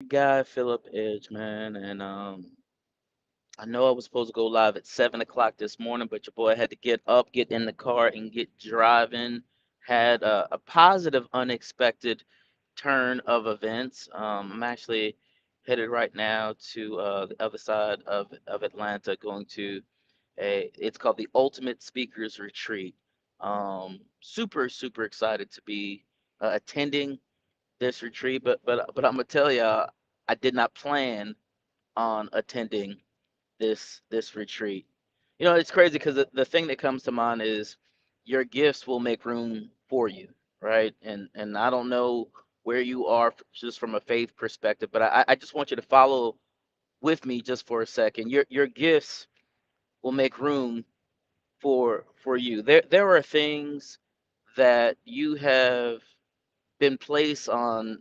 Guy Phillip Edge, man, and I know I was supposed to go live at 7 o'clock this morning, but your boy had to get up, get in the car, and get driving. Had a positive, unexpected turn of events. I'm actually headed right now to the other side of Atlanta, going to it's called the Ultimate Speakers Retreat. Super excited to be attending this retreat, but I'm gonna tell you, I did not plan on attending this retreat. It's crazy because the thing that comes to mind is your gifts will make room for you, right? And I don't know where you are just from a faith perspective, but I just want you to follow with me just for a second. Your gifts will make room for you. There are things that you have been placed on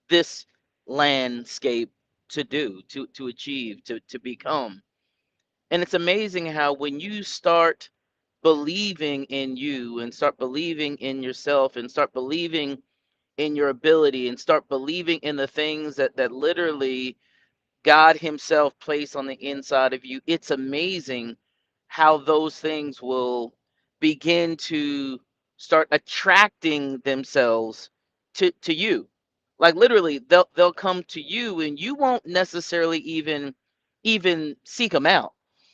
this landscape to do, to achieve, to become. And it's amazing how when you start believing in you and start believing in yourself and start believing in your ability and start believing in the things that literally God Himself placed on the inside of you, it's amazing how those things will begin to start attracting themselves to you. Like literally, they'll come to you, and you won't necessarily even seek them out.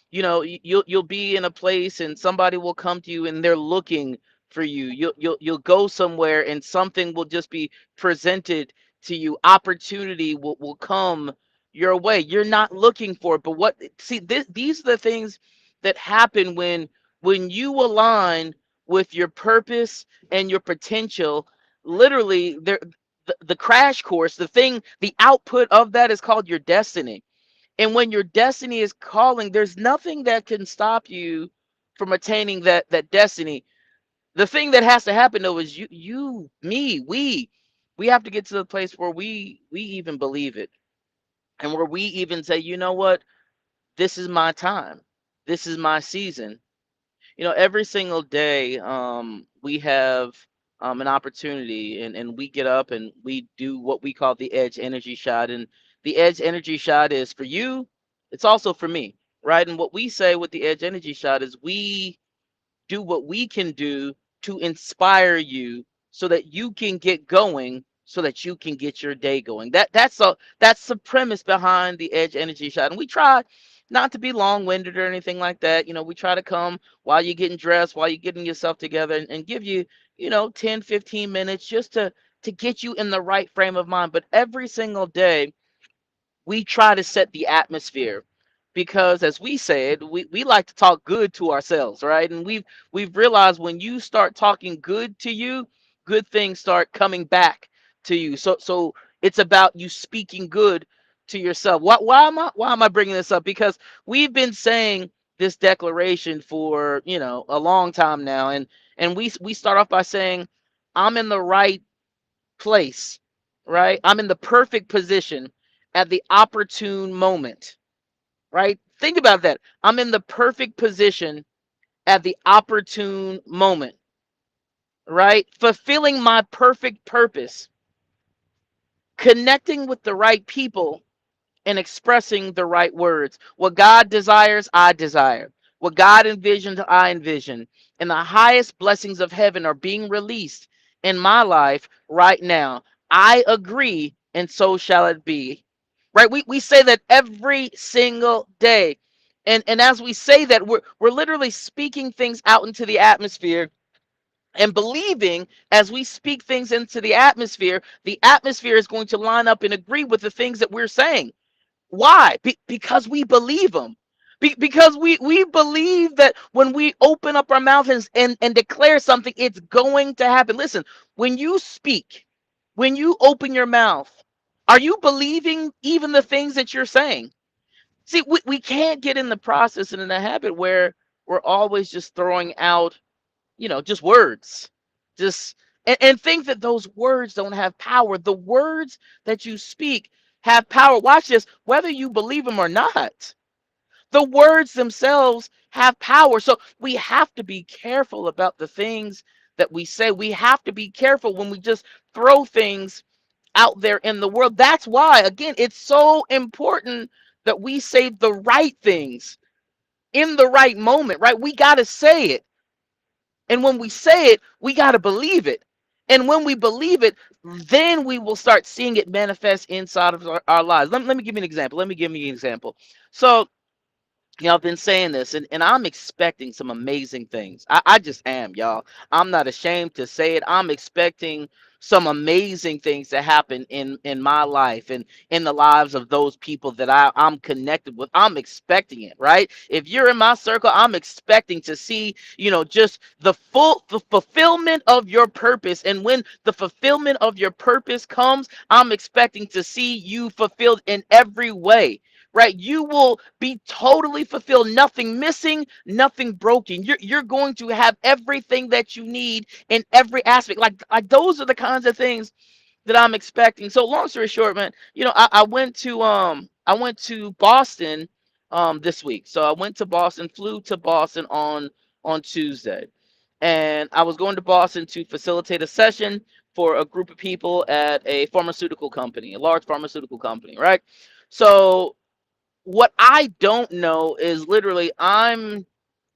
You'll be in a place, and somebody will come to you, and they're looking for you. You'll go somewhere, and something will just be presented to you. Opportunity will come your way. You're not looking for it, but these are the things that happen when you align with your purpose and your potential. Literally, the crash course, the output of that is called your destiny. And when your destiny is calling, there's nothing that can stop you from attaining that destiny. The thing that has to happen though is me, we have to get to the place where we even believe it, and where we even say, you know what, this is my time, this is my season. Every single day, we have an opportunity, and we get up and we do what we call the edge energy shot. And the edge energy shot is for you, it's also for me, right? And what we say with the edge energy shot is we do what we can do to inspire you so that you can get going, so that you can get your day going. That's the premise behind the edge energy shot. And we try not to be long-winded or anything like that. We try to come while you're getting dressed, while you're getting yourself together, and give you 10, 15 minutes just to get you in the right frame of mind. But every single day we try to set the atmosphere, because as we said, we like to talk good to ourselves, right? And we've realized when you start talking good to you, good things start coming back to you. So it's about you speaking good to yourself. Why am I bringing this up? Because we've been saying this declaration for a long time now, and we start off by saying, I'm in the right place, right? I'm in the perfect position at the opportune moment, right? Think about that. I'm in the perfect position at the opportune moment, right? Fulfilling my perfect purpose, connecting with the right people, and expressing the right words. What God desires, I desire. What God envisions, I envision. And the highest blessings of heaven are being released in my life right now. I agree, and so shall it be. Right? We say that every single day. And as we say that, we're literally speaking things out into the atmosphere and believing. As we speak things into the atmosphere is going to line up and agree with the things that we're saying. Why? Because we believe them. Because we believe that when we open up our mouth and declare something, it's going to happen. Listen, when you speak, when you open your mouth, are you believing even the things that you're saying? See, we can't get in the process and in the habit where we're always just throwing out, just words. Just and think that those words don't have power. The words that you speak have power. Watch this, whether you believe them or not. The words themselves have power. So we have to be careful about the things that we say. We have to be careful when we just throw things out there in the world. That's why, again, it's so important that we say the right things in the right moment, right? We got to say it. And when we say it, we got to believe it. And when we believe it, then we will start seeing it manifest inside of our lives. Let me give you an example. Let me give you an example. So, I've been saying this, and I'm expecting some amazing things. I just am, y'all. I'm not ashamed to say it. I'm expecting some amazing things to happen in my life and in the lives of those people that I'm connected with. I'm expecting it, right? If you're in my circle, I'm expecting to see, just the fulfillment of your purpose. And when the fulfillment of your purpose comes, I'm expecting to see you fulfilled in every way, right? You will be totally fulfilled, nothing missing, nothing broken. You're going to have everything that you need in every aspect. Like those are the kinds of things that I'm expecting. So long story short, man, I went to Boston this week. So I went to Boston, flew to Boston on Tuesday. And I was going to Boston to facilitate a session for a group of people at a pharmaceutical company, a large pharmaceutical company, right? So what I don't know is literally I'm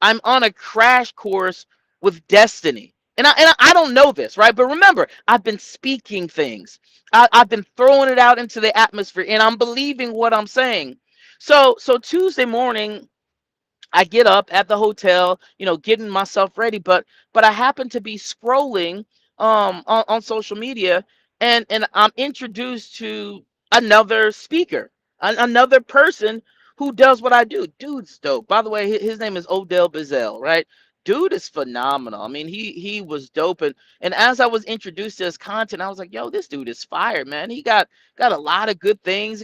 on a crash course with destiny. And I don't know this, right? But remember, I've been speaking things. I've been throwing it out into the atmosphere, and I'm believing what I'm saying. So Tuesday morning, I get up at the hotel, getting myself ready, but I happen to be scrolling on social media, and I'm introduced to another speaker, another person who does what I do. Dude's dope. By the way, his name is Odell Bazell, right? Dude is phenomenal. I mean, he was dope, and as I was introduced to his content, I was like, yo, this dude is fire, man. He got a lot of good things.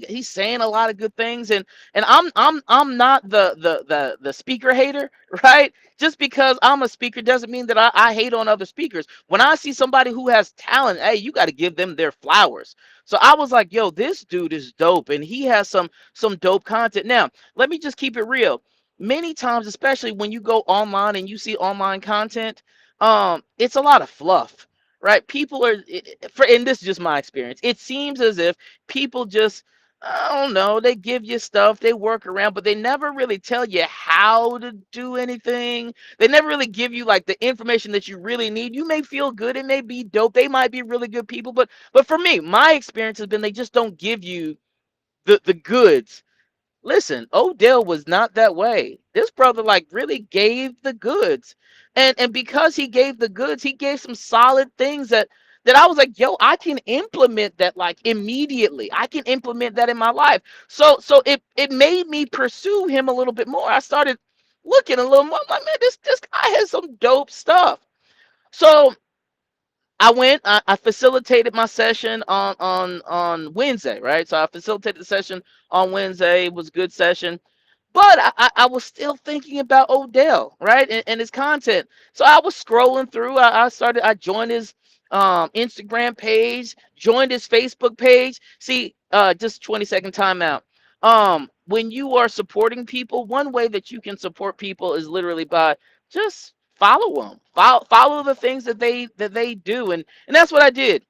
He's saying a lot of good things, and I'm not the speaker hater, right? Just because I'm a speaker doesn't mean that I hate on other speakers. When I see somebody who has talent, hey, you got to give them their flowers. So I was like, yo, this dude is dope, and he has some dope content. Now, let me just keep it real. Many times, especially when you go online and you see online content, it's a lot of fluff, right? People are, and this is just my experience. It seems as if people just, I don't know, they give you stuff, they work around, but they never really tell you how to do anything. They never really give you like the information that you really need. You may feel good, it may be dope, they might be really good people, but for me, my experience has been they just don't give you the goods. Listen, Odell was not that way. This brother like really gave the goods. And because he gave the goods, he gave some solid things that I was like, yo, I can implement that like immediately. I can implement that in my life. So it made me pursue him a little bit more. I started looking a little more. I'm like, man, this guy has some dope stuff. So I facilitated my session on Wednesday, right? So I facilitated the session on Wednesday. It was a good session. But I was still thinking about Odell, right? And his content. So I was scrolling through. I joined his Instagram page, joined his Facebook page. See, just 20-second timeout. When you are supporting people, one way that you can support people is literally by just follow them. Follow the things that they do. And that's what I did.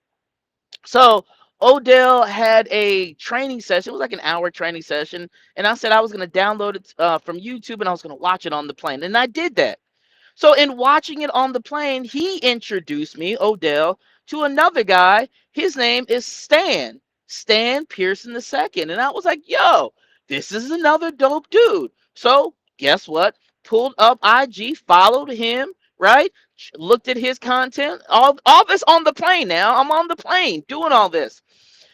So Odell had a training session. It was like an hour training session, and I said I was going to download it from YouTube, and I was going to watch it on the plane, and I did that. So in watching it on the plane, he introduced me, Odell, to another guy. His name is Stan Pearson II, and I was like, yo, this is another dope dude. So guess what? Pulled up IG, followed him, right? Looked at his content, all this on the plane. Now I'm on the plane doing all this.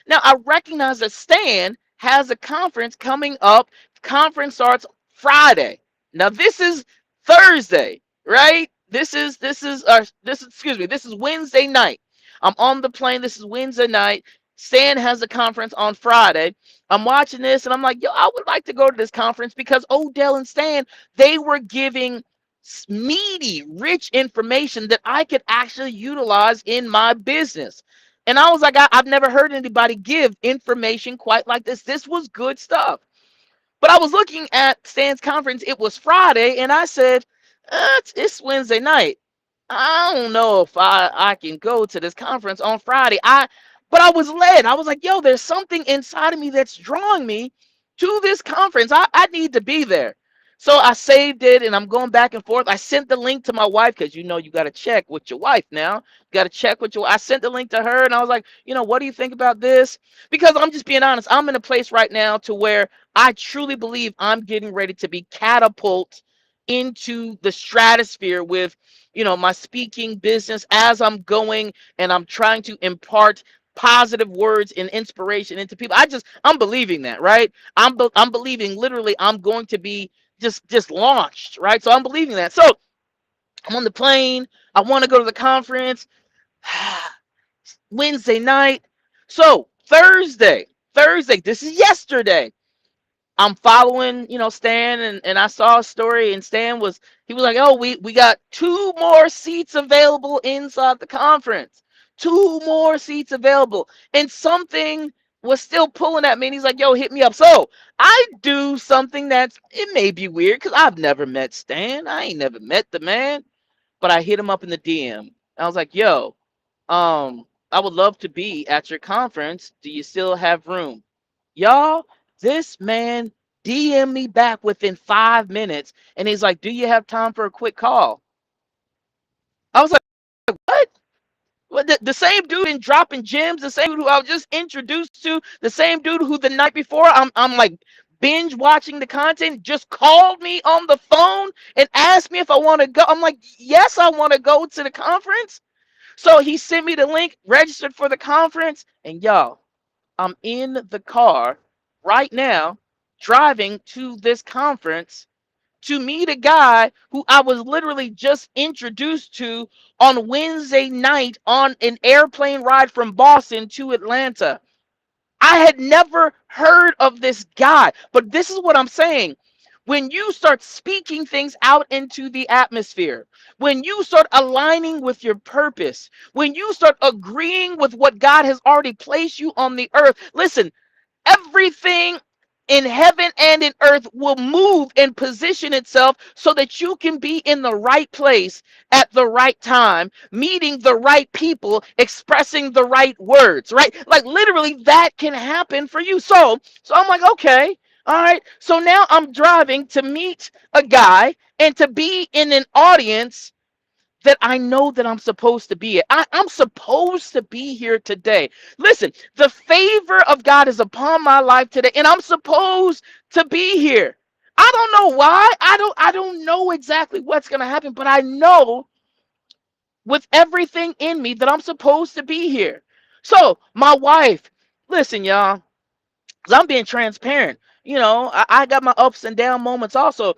Now I recognize that Stan has a conference coming up. Conference starts Friday. Now this is Thursday, right? This is excuse me, this is Wednesday night. I'm on the plane. This is Wednesday night. Stan has a conference on Friday. I'm watching this and I'm like, yo, I would like to go to this conference because Odell and Stan, they were giving meaty, rich information that I could actually utilize in my business. And I was like, I've never heard anybody give information quite like this. This was good stuff. But I was looking at Stan's conference. It was Friday, and I said, it's Wednesday night. I don't know if I can go to this conference on Friday. But I was led. I was like, yo, there's something inside of me that's drawing me to this conference. I need to be there. So I saved it and I'm going back and forth. I sent the link to my wife because you know you got to check with your wife now. You got to check with your I sent the link to her and I was like, what do you think about this? Because I'm just being honest. I'm in a place right now to where I truly believe I'm getting ready to be catapult into the stratosphere with, my speaking business as I'm going and I'm trying to impart positive words and inspiration into people. I'm believing that, right? I'm believing literally I'm going to be just launched, right? So I'm believing that. So I'm on the plane. I want to go to the conference. Wednesday night. So Thursday, this is yesterday. I'm following, Stan, and I saw a story, and he was like, oh, we got two more seats available inside the conference. Two more seats available. And something was still pulling at me, and he's like, yo, hit me up. So I do something it may be weird, because I've never met Stan. I ain't never met the man, but I hit him up in the DM. I was like, yo, I would love to be at your conference. Do you still have room? Y'all, this man DM me back within 5 minutes and he's like, do you have time for a quick call? I was like, what? Well, the same dude in dropping gems, the same dude who I was just introduced to, the same dude who the night before I'm like binge watching the content, just called me on the phone and asked me if I want to go. I'm like, yes, I want to go to the conference. So he sent me the link, registered for the conference, and y'all, I'm in the car right now driving to this conference to meet a guy who I was literally just introduced to on Wednesday night on an airplane ride from Boston to Atlanta. I had never heard of this guy, but this is what I'm saying. When you start speaking things out into the atmosphere, when you start aligning with your purpose, when you start agreeing with what God has already placed you on the earth, listen, everything in heaven and in earth will move and position itself so that you can be in the right place at the right time, meeting the right people, expressing the right words, right? Like literally that can happen for you. So I'm like, okay, all right. So now I'm driving to meet a guy and to be in an audience that I know that I'm supposed to be at. I'm supposed to be here today. Listen, the favor of God is upon my life today, and I'm supposed to be here. I don't know why. I don't know exactly what's gonna happen, but I know with everything in me that I'm supposed to be here. So my wife, listen, y'all, because I'm being transparent. I got my ups and down moments also.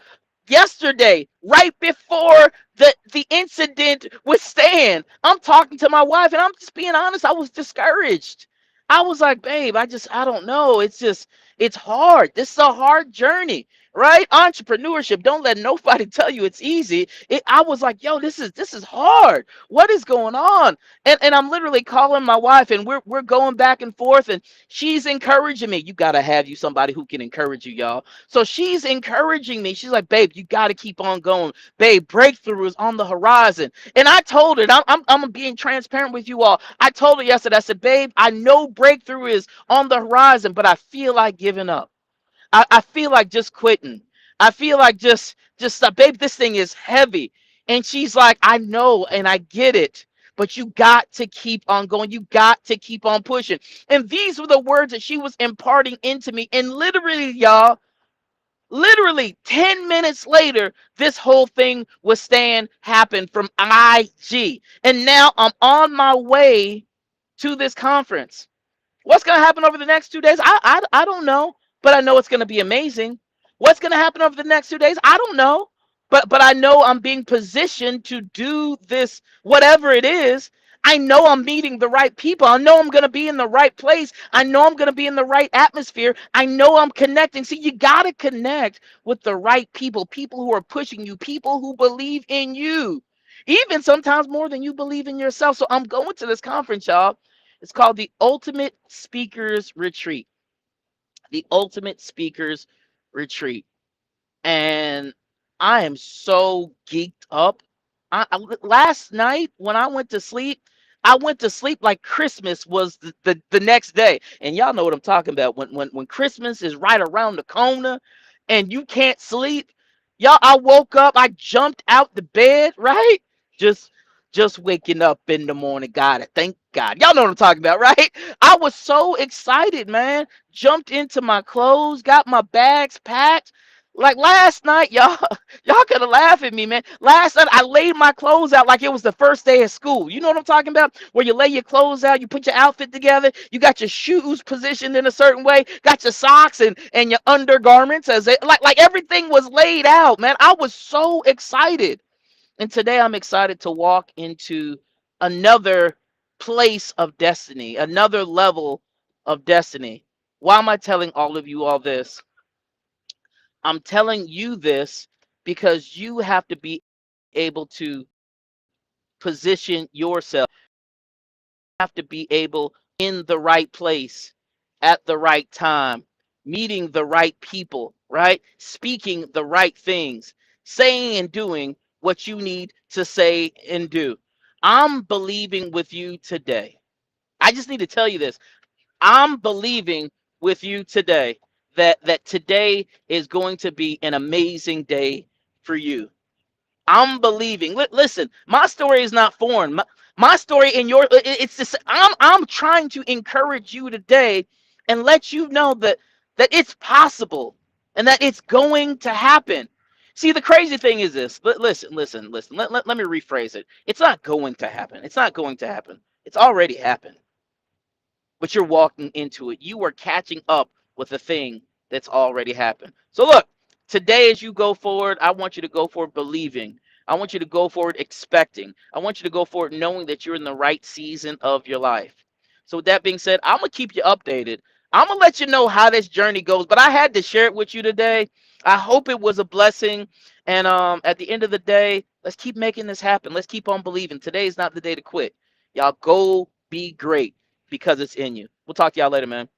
Yesterday, right before the incident with Stan, I'm talking to my wife and I'm just being honest, I was discouraged. I was like, babe, I don't know. It's hard. This is a hard journey, right? Entrepreneurship, don't let nobody tell you it's easy. I was like, yo, this is hard. What is going on? And I'm literally calling my wife and we're going back and forth and she's encouraging me. You gotta have somebody who can encourage you, y'all. So she's encouraging me. She's like, babe, you gotta keep on going. Babe, breakthrough is on the horizon. And I told her, I'm being transparent with you all. I told her yesterday, I said, babe, I know breakthrough is on the horizon, but I feel like giving up. I feel like just quitting. I feel like just stop. Babe, this thing is heavy. And she's like, I know and I get it. But you got to keep on going. You got to keep on pushing. And these were the words that she was imparting into me. And literally, y'all, literally 10 minutes later, this whole thing with Stan happened from IG. And now I'm on my way to this conference. What's going to happen over the next 2 days? I don't know, but I know it's going to be amazing. What's going to happen over the next 2 days? I don't know, but I know I'm being positioned to do this, whatever it is. I know I'm meeting the right people. I know I'm going to be in the right place. I know I'm going to be in the right atmosphere. I know I'm connecting. See, you got to connect with the right people, people who are pushing you, people who believe in you, even sometimes more than you believe in yourself. So I'm going to this conference, y'all. It's called the Ultimate Speakers Retreat. The Ultimate Speakers Retreat. And I am so geeked up. Last night when I went to sleep, I went to sleep like Christmas was the next day. And y'all know what I'm talking about. When Christmas is right around the corner and you can't sleep, y'all, I woke up, I jumped out the bed, right? Just just waking up in the morning. God, I thank God. Y'all know what I'm talking about, right? I was so excited, man. Jumped into my clothes, got my bags packed. Like last night, y'all, y'all could have laughed at me, man. Last night I laid my clothes out like it was the first day of school. You know what I'm talking about? Where you lay your clothes out, you put your outfit together, you got your shoes positioned in a certain way, got your socks and your undergarments as it like everything was laid out, man. I was so excited. And today I'm excited to walk into another place of destiny, another level of destiny. Why am I telling all of you all this? I'm telling you this because you have to be able to position yourself. Have to be able in the right place at the right time, meeting the right people, right? Speaking the right things, saying and doing what you need to say and do. I'm believing with you today. I just need to tell you this. I'm believing with you today that today is going to be an amazing day for you. I'm believing. Listen, my story is not foreign. My story in your it's this. I'm trying to encourage you today and let you know that it's possible and that it's going to happen. See, the crazy thing is this. Listen. Let me rephrase it. It's not going to happen. It's not going to happen. It's already happened, but you're walking into it. You are catching up with the thing that's already happened. So look, today as you go forward, I want you to go forward believing. I want you to go forward expecting. I want you to go forward knowing that you're in the right season of your life. So with that being said, I'm gonna keep you updated. I'm gonna let you know how this journey goes, but I had to share it with you today. I hope it was a blessing. And at the end of the day, let's keep making this happen. Let's keep on believing. Today is not the day to quit. Y'all go be great because it's in you. We'll talk to y'all later, man.